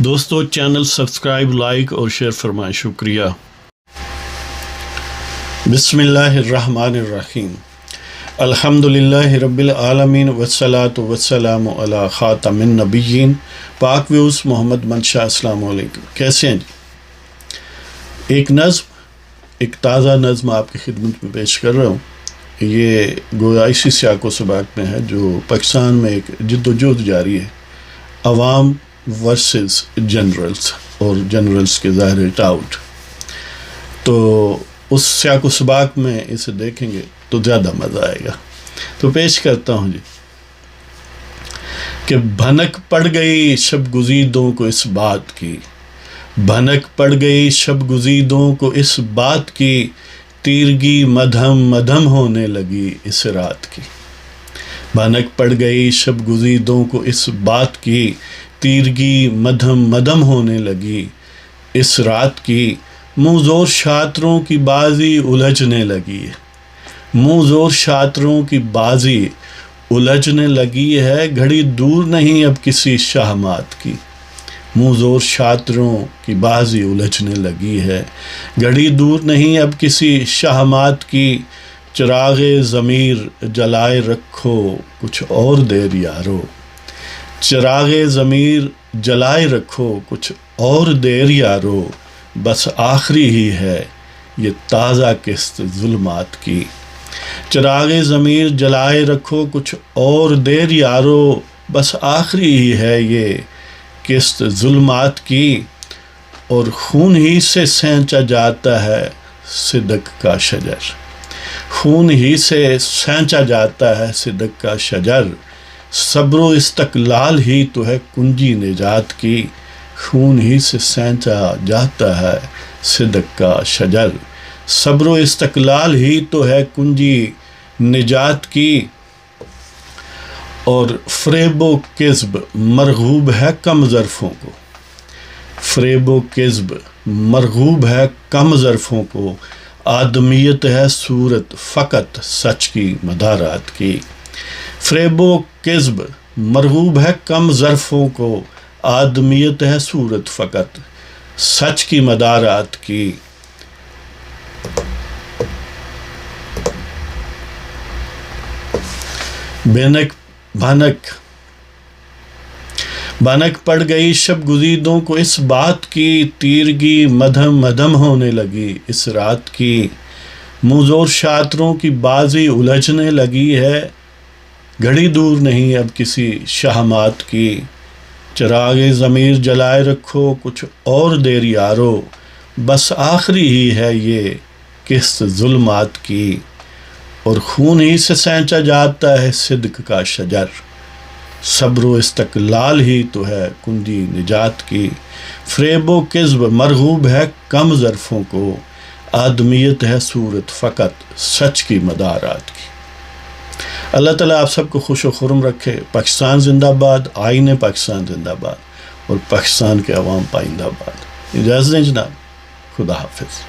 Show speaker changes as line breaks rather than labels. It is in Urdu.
دوستو چینل سبسکرائب لائک اور شیئر فرمائیں، شکریہ۔ بسم اللہ الرحمن الرحیم۔ الحمدللہ رب العالمین والصلاة والسلام علی خاتم النبیین۔ پاک ویوز محمد منشا، السلام علیکم، کیسے ہیں جی؟ ایک تازہ نظم آپ کی خدمت میں پیش کر رہا ہوں۔ یہ گویا اسی سیاق و سباق میں ہے جو پاکستان میں ایک جد و جہد جاری ہے، عوام ورسز جنرلز اور جنرلز کے ظاہر ٹاؤٹ۔ تو اس سیاق و سباق میں اسے دیکھیں گے تو زیادہ مزہ آئے گا۔ تو پیش کرتا ہوں جی کہ بھنک پڑ گئی شب گزیدوں کو اس بات کی، بھنک پڑ گئی شب گزیدوں کو اس بات کی، تیرگی مدھم مدھم ہونے لگی اس رات کی۔ بھنک پڑ گئی شب گزیدوں کو اس بات کی، تیرگی مدھم مدھم ہونے لگی اس رات کی، منہ زور شاطروں کی بازی الجھنے لگی ہے، منہ زور شاطروں کی بازی الجھنے لگی ہے، گھڑی دور نہیں اب کسی شہمات کی، منہ زور شاطروں کی بازی الجھنے لگی ہے، گھڑی دور نہیں اب کسی شہمات کی، چراغ ضمیر جلائے رکھو کچھ اور دیر یارو، چراغ ضمیر جلائے رکھو کچھ اور دیر یارو، بس آخری ہی ہے یہ تازہ قسط ظلمات کی، چراغ ضمیر جلائے رکھو کچھ اور دیر یارو، بس آخری ہی ہے یہ قسط ظلمات کی، اور خون ہی سے سینچا جاتا ہے صدق کا شجر، خون ہی سے سینچا جاتا ہے صدق کا شجر، صبر و استقلال ہی تو ہے کنجی نجات کی، خون ہی سے سینچا جاتا ہے صدق کا شجر، صبر و استقلال ہی تو ہے کنجی نجات کی، اور فریب و کذب مرغوب ہے کم ظرفوں کو، فریب و کذب مرغوب ہے کم ظرفوں کو، آدمیت ہے صورت فقط سچ کی مدارات کی، فریب و کذب مرغوب ہے کم ظرفوں کو، آدمیت ہے صورت فقط سچ کی مدارات کی، بھنک پڑ گئی شب گزیدوں کو اس بات کی، تیرگی مدھم مدھم ہونے لگی اس رات کی، منہ زور شاطروں کی بازی الجھنے لگی ہے، گھڑی دور نہیں اب کسی شہمات کی، چراغ ضمیر جلائے رکھو کچھ اور دیر یارو، بس آخری ہی ہے یہ قسط ظلمات کی، اور خون ہی سے سینچا جاتا ہے صدق کا شجر، صبر و استقلال ہی تو ہے کنجی نجات کی، فریب و کذب مرغوب ہے کم ظرفوں کو، آدمیت ہے صورت فقط سچ کی مدارات کی۔ اللہ تعالیٰ آپ سب کو خوش و خرم رکھے۔ پاکستان زندہ باد، آئین پاکستان زندہ باد، اور پاکستان کے عوام پائندہ باد۔ اجازت دیں جناب، خدا حافظ۔